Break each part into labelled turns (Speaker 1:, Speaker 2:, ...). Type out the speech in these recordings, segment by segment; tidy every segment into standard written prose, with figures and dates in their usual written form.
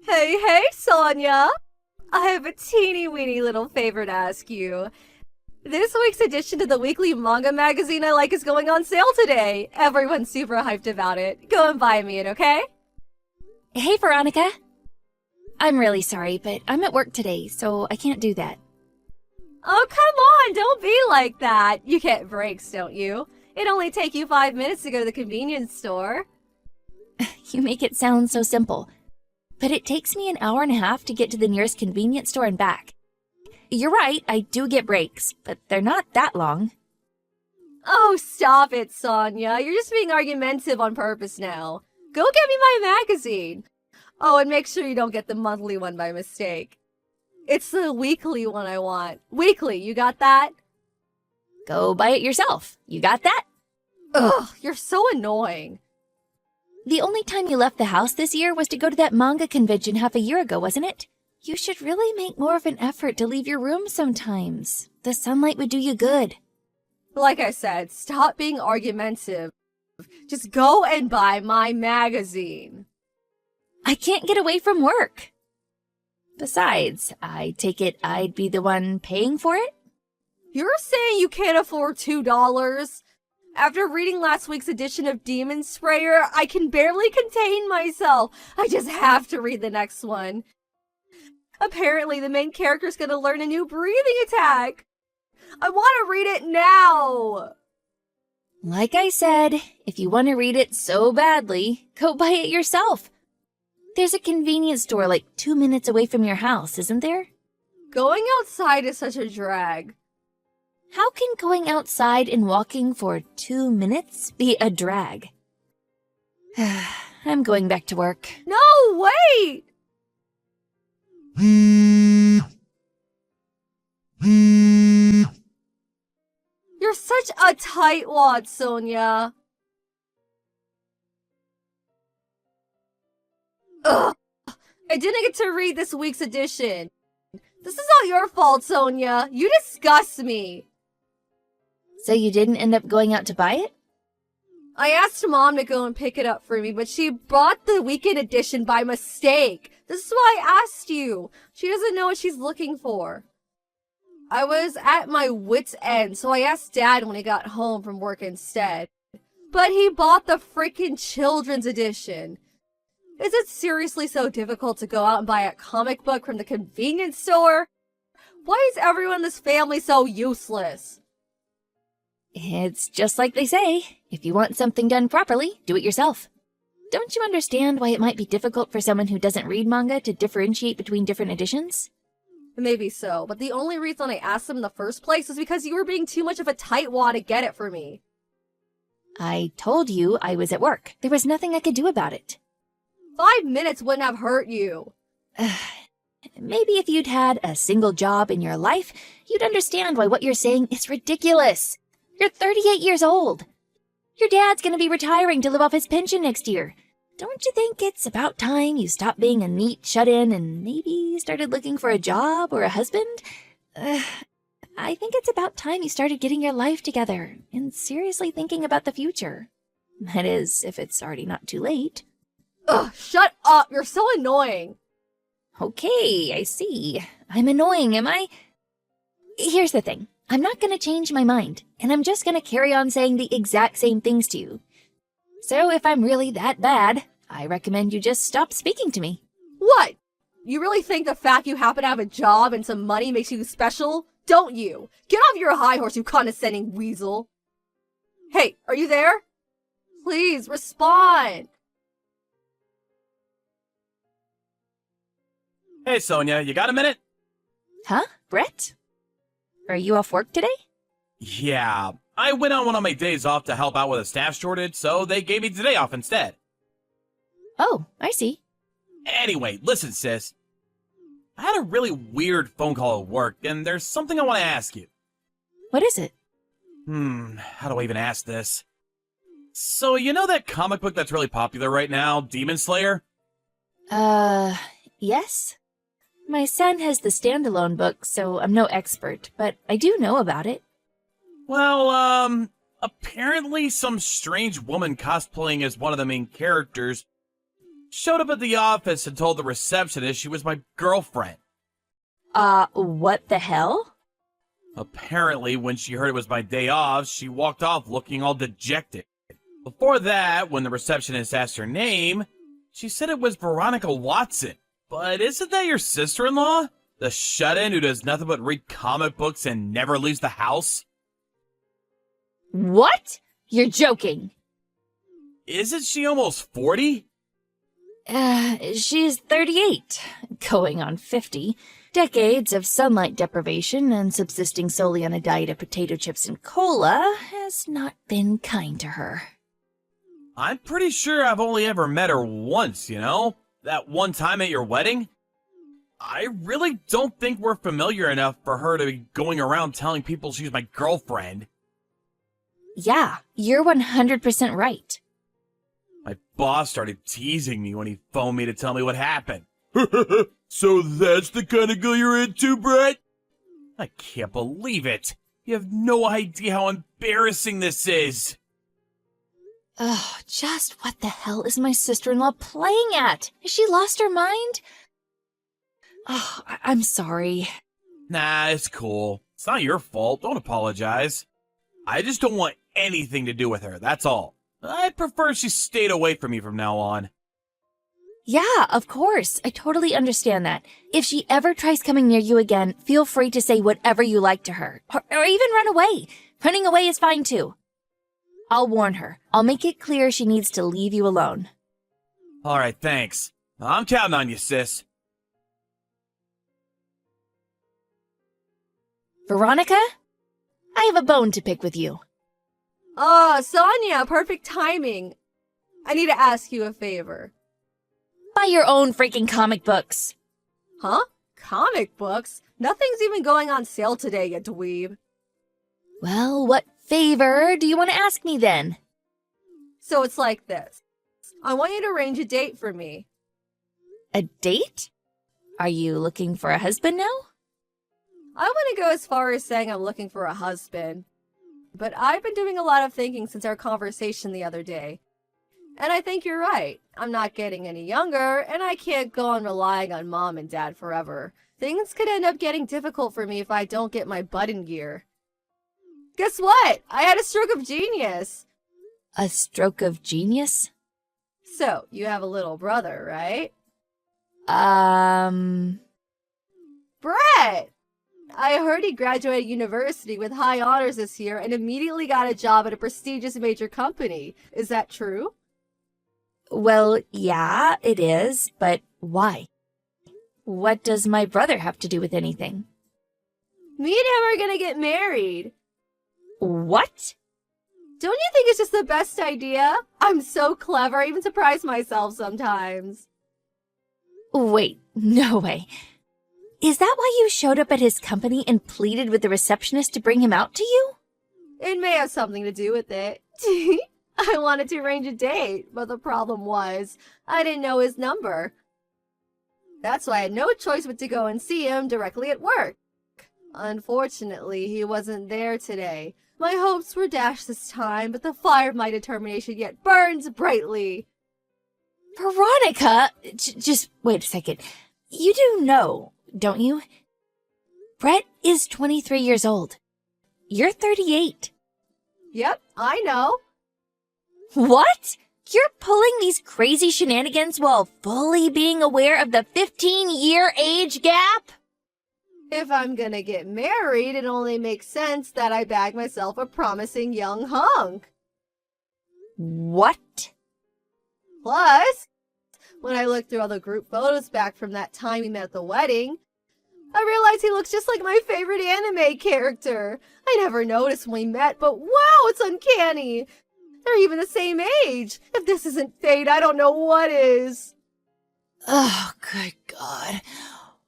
Speaker 1: Hey, Sonia! I have a teeny weeny little favor to ask you. This week's edition of the weekly manga magazine I like is going on sale today. Everyone's super hyped about it. Go and buy me it, okay?
Speaker 2: Hey, Veronica. I'm really sorry, but I'm at work today, so I can't do that.
Speaker 1: Oh, come on, don't be like that. You get breaks, don't you? It only take you 5 minutes to go to the convenience store.
Speaker 2: You make it sound so simple, but it takes me an hour and a half to get to the nearest convenience store and back. You're right, I do get breaks, but they're not that long.
Speaker 1: Oh, stop it, Sonia. You're just being argumentative on purpose now. Go get me my magazine. Oh, and make sure you don't get the monthly one by mistake. It's the weekly one I want. Weekly, you got that?
Speaker 2: Go buy it yourself. You got that?
Speaker 1: Ugh, you're so annoying.
Speaker 2: The only time you left the house this year was to go to that manga convention half a year ago, wasn't it? You should really make more of an effort to leave your room sometimes. The sunlight would do you good.
Speaker 1: Like I said, stop being argumentative. Just go and buy my magazine.
Speaker 2: I can't get away from work. Besides, I take it I'd be the one paying for it?
Speaker 1: You're saying you can't afford $2? After reading last week's edition of Demon Sprayer, I can barely contain myself. I just have to read the next one. Apparently, the main character's gonna learn a new breathing attack. I want to read it now.
Speaker 2: Like I said, if you want to read it so badly, go buy it yourself. There's a convenience store like 2 minutes away from your house, isn't there?
Speaker 1: Going outside is such a drag.
Speaker 2: How can going outside and walking for 2 minutes be a drag? I'm going back to work.
Speaker 1: No, wait! You're such a tightwad, Sonia. Ugh! I didn't get to read this week's edition. This is all your fault, Sonia. You disgust me.
Speaker 2: So you didn't end up going out to buy it?
Speaker 1: I asked Mom to go and pick it up for me, but she bought the weekend edition by mistake. This is why I asked you. She doesn't know what she's looking for. I was at my wit's end, so I asked Dad when he got home from work instead. But he bought the freaking children's edition. Is it seriously so difficult to go out and buy a comic book from the convenience store? Why is everyone in this family so useless?
Speaker 2: It's just like they say. If you want something done properly, do it yourself. Don't you understand why it might be difficult for someone who doesn't read manga to differentiate between different editions?
Speaker 1: Maybe so, but the only reason I asked him in the first place was because you were being too much of a tightwad to get it for me.
Speaker 2: I told you I was at work. There was nothing I could do about it.
Speaker 1: 5 minutes wouldn't have hurt you.
Speaker 2: Maybe if you'd had a single job in your life, you'd understand why what you're saying is ridiculous. You're 38 years old. Your dad's gonna be retiring to live off his pension next year. Don't you think it's about time you stopped being a neat shut-in and maybe started looking for a job or a husband? I think it's about time you started getting your life together and seriously thinking about the future. That is, if it's already not too late.
Speaker 1: Ugh, shut up! You're so annoying!
Speaker 2: Okay, I see. I'm annoying, am I? Here's the thing. I'm not gonna change my mind, and I'm just gonna carry on saying the exact same things to you. So if I'm really that bad, I recommend you just stop speaking to me.
Speaker 1: What? You really think the fact you happen to have a job and some money makes you special? Don't you? Get off your high horse, you condescending weasel! Hey, are you there? Please, respond!
Speaker 3: Hey, Sonia, you got a minute?
Speaker 2: Huh? Brett? Are you off work today?
Speaker 3: Yeah, I went on one of my days off to help out with a staff shortage, so they gave me today off instead.
Speaker 2: Oh, I see.
Speaker 3: Anyway, listen, sis. I had a really weird phone call at work, and there's something I want to ask you.
Speaker 2: What is it?
Speaker 3: How do I even ask this? So, you know that comic book that's really popular right now, Demon Slayer?
Speaker 2: Yes? My son has the standalone book, so I'm no expert, but I do know about it.
Speaker 3: Well, apparently some strange woman cosplaying as one of the main characters showed up at the office and told the receptionist she was my girlfriend.
Speaker 2: What the hell?
Speaker 3: Apparently, when she heard it was my day off, she walked off looking all dejected. Before that, when the receptionist asked her name, she said it was Veronica Watson. But isn't that your sister-in-law? The shut-in who does nothing but read comic books and never leaves the house?
Speaker 2: What? You're joking.
Speaker 3: Isn't she almost 40?
Speaker 2: She's 38, going on 50. Decades of sunlight deprivation and subsisting solely on a diet of potato chips and cola has not been kind to her.
Speaker 3: I'm pretty sure I've only ever met her once, you know? That one time at your wedding? I really don't think we're familiar enough for her to be going around telling people she's my girlfriend.
Speaker 2: Yeah, you're 100% right.
Speaker 3: My boss started teasing me when he phoned me to tell me what happened. So that's the kind of girl you're into, Brett? I can't believe it. You have no idea how embarrassing this is.
Speaker 2: Ugh, just what the hell is my sister-in-law playing at? Has she lost her mind? Oh, I'm sorry.
Speaker 3: Nah, it's cool. It's not your fault. Don't apologize. I just don't want anything to do with her, that's all. I'd prefer she stayed away from me from now on.
Speaker 2: Yeah, of course. I totally understand that. If she ever tries coming near you again, feel free to say whatever you like to her. Or even run away. Running away is fine too. I'll warn her. I'll make it clear she needs to leave you alone.
Speaker 3: Alright, thanks. I'm counting on you, sis.
Speaker 2: Veronica? I have a bone to pick with you.
Speaker 1: Oh, Sonia, perfect timing. I need to ask you a favor.
Speaker 2: Buy your own freaking comic books.
Speaker 1: Huh? Comic books? Nothing's even going on sale today, you dweeb.
Speaker 2: Well, what favor do you want to ask me then?
Speaker 1: So it's like this. I want you to arrange a date for me.
Speaker 2: A date? Are you looking for a husband now?
Speaker 1: I want to go as far as saying I'm looking for a husband. But I've been doing a lot of thinking since our conversation the other day. And I think you're right. I'm not getting any younger, and I can't go on relying on mom and dad forever. Things could end up getting difficult for me if I don't get my butt in gear. Guess what? I had a stroke of genius.
Speaker 2: A stroke of genius?
Speaker 1: So, you have a little brother, right? Brett! I heard he graduated university with high honors this year and immediately got a job at a prestigious major company. Is that true?
Speaker 2: Well, yeah, it is, but why? What does my brother have to do with anything?
Speaker 1: Me and him are gonna get married.
Speaker 2: What?
Speaker 1: Don't you think it's just the best idea? I'm so clever, I even surprise myself sometimes.
Speaker 2: Wait, no way. Is that why you showed up at his company and pleaded with the receptionist to bring him out to you?
Speaker 1: It may have something to do with it. I wanted to arrange a date, but the problem was, I didn't know his number. That's why I had no choice but to go and see him directly at work. Unfortunately, he wasn't there today. My hopes were dashed this time, but the fire of my determination yet burns brightly.
Speaker 2: Veronica! Just wait a second. You do know, don't you? Brett is 23 years old. You're 38.
Speaker 1: Yep, I know.
Speaker 2: What? You're pulling these crazy shenanigans while fully being aware of the 15-year age gap?
Speaker 1: If I'm gonna get married, it only makes sense that I bag myself a promising young hunk.
Speaker 2: What?
Speaker 1: Plus, when I looked through all the group photos back from that time we met at the wedding, I realized he looks just like my favorite anime character. I never noticed when we met, but wow, it's uncanny. They're even the same age. If this isn't fate, I don't know what is.
Speaker 2: Oh, good God.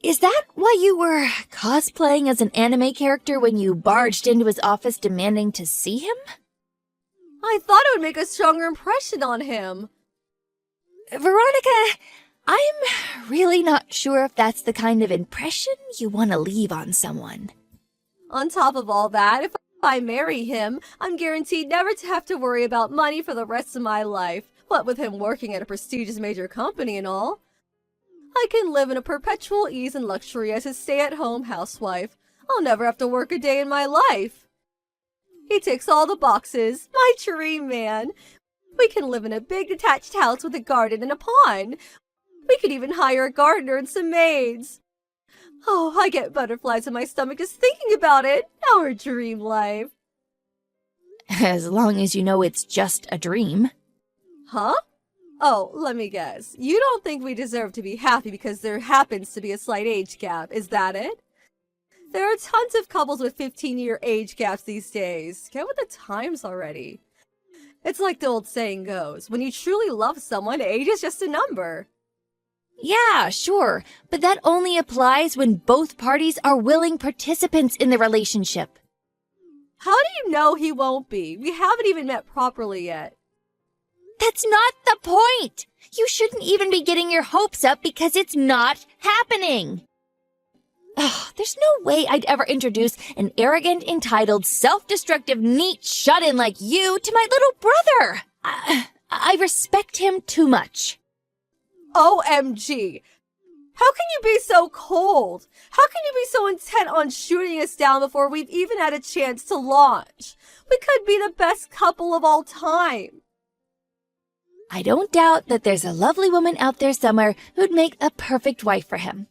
Speaker 2: Is that why you were cosplaying as an anime character when you barged into his office demanding to see him?
Speaker 1: I thought it would make a stronger impression on him.
Speaker 2: Veronica, I'm really not sure if that's the kind of impression you want to leave on someone.
Speaker 1: On top of all that, if I marry him, I'm guaranteed never to have to worry about money for the rest of my life. What with him working at a prestigious major company and all. I can live in a perpetual ease and luxury as his stay-at-home housewife. I'll never have to work a day in my life. He ticks all the boxes. My dream man. We can live in a big detached house with a garden and a pond. We could even hire a gardener and some maids. Oh, I get butterflies in my stomach just thinking about it. Our dream life.
Speaker 2: As long as you know it's just a dream.
Speaker 1: Huh? Oh, let me guess. You don't think we deserve to be happy because there happens to be a slight age gap, is that it? There are tons of couples with 15-year age gaps these days. Get with the times already. It's like the old saying goes, when you truly love someone, age is just a number.
Speaker 2: Yeah, sure, but that only applies when both parties are willing participants in the relationship.
Speaker 1: How do you know he won't be? We haven't even met properly yet.
Speaker 2: That's not the point! You shouldn't even be getting your hopes up because it's not happening! Ugh, there's no way I'd ever introduce an arrogant, entitled, self-destructive, neat shut-in like you to my little brother! I respect him too much.
Speaker 1: OMG! How can you be so cold? How can you be so intent on shooting us down before we've even had a chance to launch? We could be the best couple of all time.
Speaker 2: I don't doubt that there's a lovely woman out there somewhere who'd make a perfect wife for him.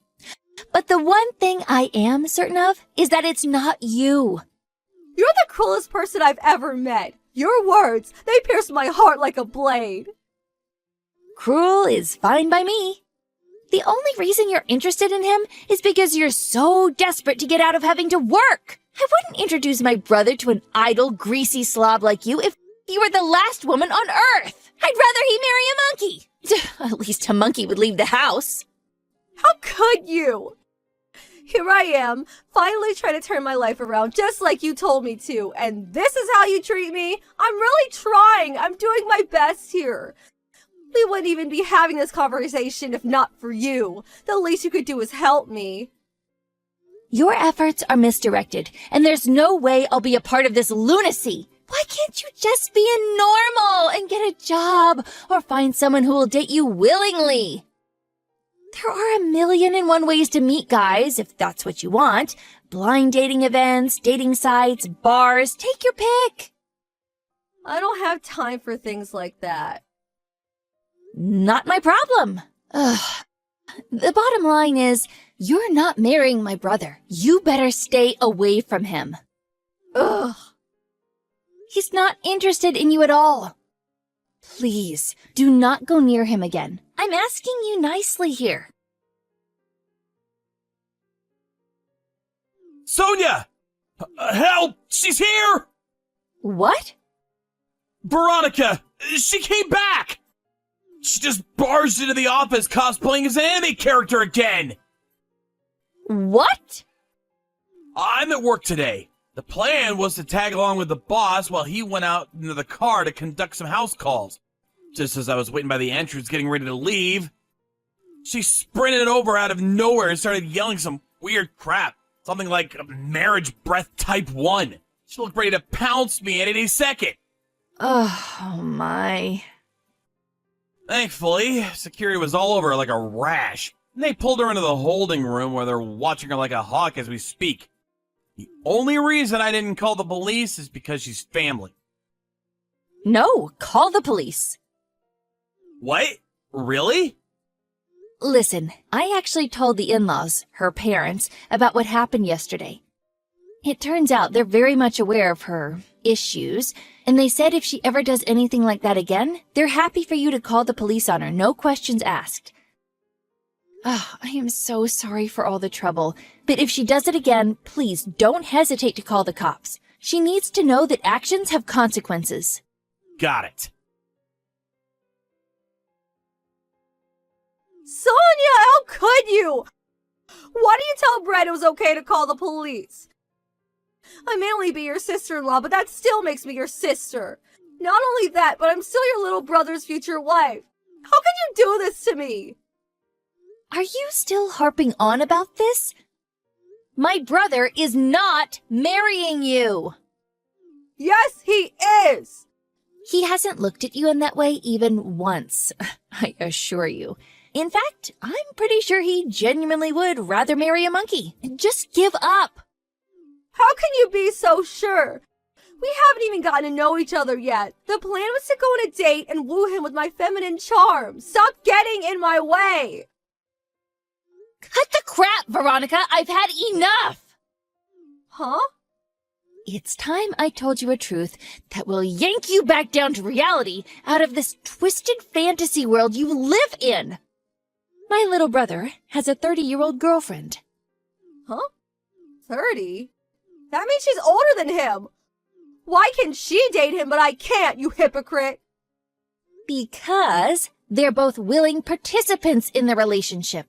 Speaker 2: But the one thing I am certain of is that it's not you.
Speaker 1: You're the cruelest person I've ever met. Your words, they pierce my heart like a blade.
Speaker 2: Cruel is fine by me. The only reason you're interested in him is because you're so desperate to get out of having to work. I wouldn't introduce my brother to an idle, greasy slob like you if you were the last woman on Earth. I'd rather he marry a monkey. At least a monkey would leave the house.
Speaker 1: How could you? Here I am, finally trying to turn my life around just like you told me to, and this is how you treat me? I'm really trying. I'm doing my best here. We wouldn't even be having this conversation if not for you. The least you could do is help me.
Speaker 2: Your efforts are misdirected, and there's no way I'll be a part of this lunacy. Why can't you just be a normal and get a job or find someone who will date you willingly? There are 1,000,001 ways to meet guys, if that's what you want. Blind dating events, dating sites, bars, take your pick.
Speaker 1: I don't have time for things like that.
Speaker 2: Not my problem. Ugh. The bottom line is, you're not marrying my brother. You better stay away from him.
Speaker 1: Ugh.
Speaker 2: He's not interested in you at all. Please, do not go near him again. I'm asking you nicely here.
Speaker 3: Sonia! Help! She's here!
Speaker 2: What?
Speaker 3: Veronica! She came back! She just barged into the office cosplaying as an anime character again!
Speaker 2: What?
Speaker 3: I'm at work today. The plan was to tag along with the boss while he went out into the car to conduct some house calls. Just as I was waiting by the entrance getting ready to leave, she sprinted over out of nowhere and started yelling some weird crap. Something like marriage breath type 1. She looked ready to pounce me at any second.
Speaker 2: Oh my.
Speaker 3: Thankfully, security was all over her like a rash. And they pulled her into the holding room where they're watching her like a hawk as we speak. The only reason I didn't call the police is because she's family.
Speaker 2: No, call the police.
Speaker 3: What? Really?
Speaker 2: Listen, I actually told the in-laws, her parents, about what happened yesterday. It turns out they're very much aware of her issues, and they said if she ever does anything like that again, they're happy for you to call the police on her, no questions asked. Oh, I am so sorry for all the trouble, but if she does it again, please don't hesitate to call the cops. She needs to know that actions have consequences.
Speaker 3: Got it.
Speaker 1: Sonia, how could you? Why do you tell Brett it was okay to call the police? I may only be your sister-in-law, but that still makes me your sister. Not only that, but I'm still your little brother's future wife. How could you do this to me?
Speaker 2: Are you still harping on about this? My brother is not marrying you.
Speaker 1: Yes, he is.
Speaker 2: He hasn't looked at you in that way even once, I assure you. In fact, I'm pretty sure he genuinely would rather marry a monkey. Just give up.
Speaker 1: How can you be so sure? We haven't even gotten to know each other yet. The plan was to go on a date and woo him with my feminine charm. Stop getting in my way.
Speaker 2: Cut the crap, Veronica. I've had enough.
Speaker 1: Huh?
Speaker 2: It's time I told you a truth that will yank you back down to reality out of this twisted fantasy world you live in. My little brother has a 30-year-old girlfriend.
Speaker 1: Huh? 30? That means she's older than him. Why can she date him but I can't, you hypocrite?
Speaker 2: Because they're both willing participants in the relationship.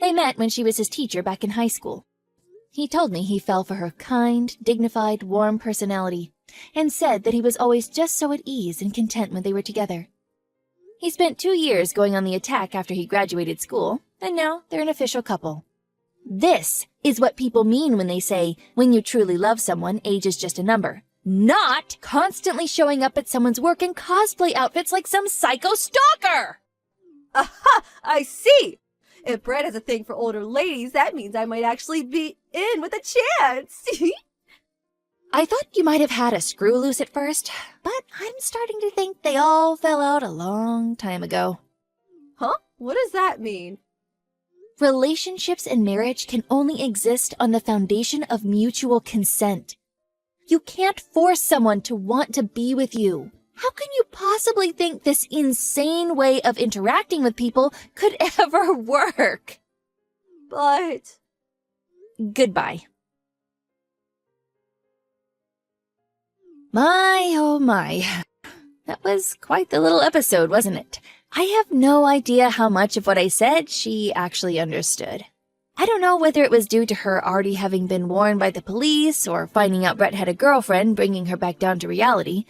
Speaker 2: They met when she was his teacher back in high school. He told me he fell for her kind, dignified, warm personality, and said that he was always just so at ease and content when they were together. He spent 2 years going on the attack after he graduated school, and now they're an official couple. This is what people mean when they say, when you truly love someone, age is just a number. Not constantly showing up at someone's work in cosplay outfits like some psycho stalker!
Speaker 1: Aha! I see! If Brett has a thing for older ladies, that means I might actually be in with a chance.
Speaker 2: I thought you might have had a screw loose at first, but I'm starting to think they all fell out a long time ago.
Speaker 1: Huh? What does that mean?
Speaker 2: Relationships and marriage can only exist on the foundation of mutual consent. You can't force someone to want to be with you. How can you possibly think this insane way of interacting with people could ever work?
Speaker 1: But...
Speaker 2: Goodbye. My, oh my. That was quite the little episode, wasn't it? I have no idea how much of what I said she actually understood. I don't know whether it was due to her already having been warned by the police or finding out Brett had a girlfriend bringing her back down to reality,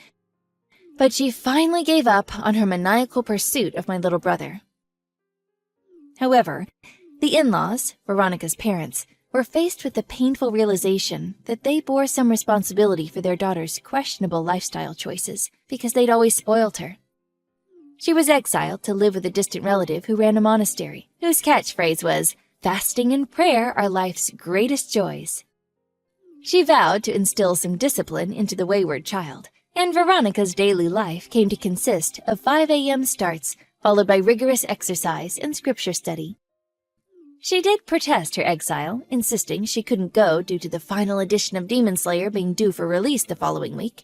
Speaker 2: but she finally gave up on her maniacal pursuit of my little brother. However, the in-laws, Veronica's parents, were faced with the painful realization that they bore some responsibility for their daughter's questionable lifestyle choices because they'd always spoiled her. She was exiled to live with a distant relative who ran a monastery, whose catchphrase was, "Fasting and prayer are life's greatest joys." She vowed to instill some discipline into the wayward child, and Veronica's daily life came to consist of 5 a.m. starts, followed by rigorous exercise and scripture study. She did protest her exile, insisting she couldn't go due to the final edition of Demon Slayer being due for release the following week.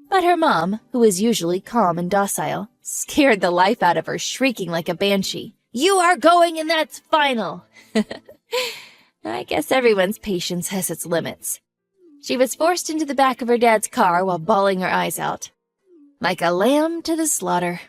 Speaker 2: But her mom, who was usually calm and docile, scared the life out of her, shrieking like a banshee, "You are going and that's final!" I guess everyone's patience has its limits. She was forced into the back of her dad's car while bawling her eyes out. Like a lamb to the slaughter.